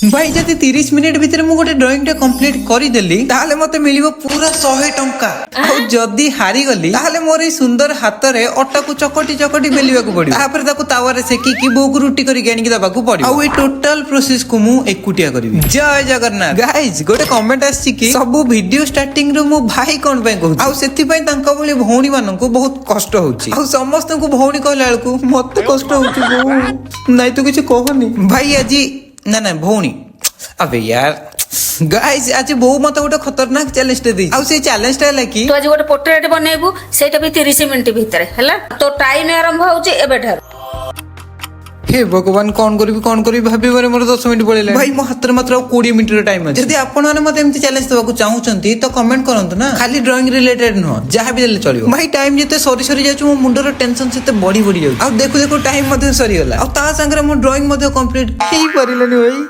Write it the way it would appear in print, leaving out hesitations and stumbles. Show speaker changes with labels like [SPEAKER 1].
[SPEAKER 1] भाई जदि 30 मिनिट भितर मु गोटे ड्राइंग टे कंप्लीट करी देली ताले मते मिलिबो पूरा 100 टंका। और जदि हारी गली ताले मोर ई सुंदर हाथ रे अटा को चकटी चकटी बेलिबा को पड़िबो। तापर ताको तावा रे सेकी की बोक रुटी करी गेणी की दबा को पड़िबो। और ए टोटल प्रोसेस को मु एकुटिया करबी। जय जगन्नाथ। गाइस गोटे कमेंट आछि कि सब वीडियो स्टार्टिंग रो मु भाई कोन पे कहू आ सेति पई तांका बोली भौणी मानन को बहुत कष्ट होउची। आ समस्त को भौणी कहला बेलकू मते कष्ट होउची बहु। नहीं तो कुछ कहनी भाई आजी ना ना भौणी अबे यार गाइस आज बहु मत गोटे खतरनाक चैलेंज टे दी। आ से चैलेंज टा कि
[SPEAKER 2] तू आज गोटे पोर्ट्रेट बनेबू सेटा भी 30 मिनिट भीतर हैला तो टाइम आरंभ होउची एबे ठार।
[SPEAKER 1] हे भगवान कौन करी भाभी बारे मोर 10 मिनिट पड़ेला भाई मो हाथ रे मात्र 20 मिनिट रो टाइम अछि। यदि आपण माने मते एमती चैलेंज देबा चाहूचंती तो कमेंट करंतु ना खाली ड्राइंग रिलेटेड न जहां भी देले चलियो। भाई टाइम जते सरी सरी जाछु मो मुंडो रो टेंशन सेते बढ़ी बढ़ी जाउ। आ देखु देखु टाइम मते सरी गला आ ता संगे मो ड्राइंग मते कंप्लीट हेई परिलनी भाई।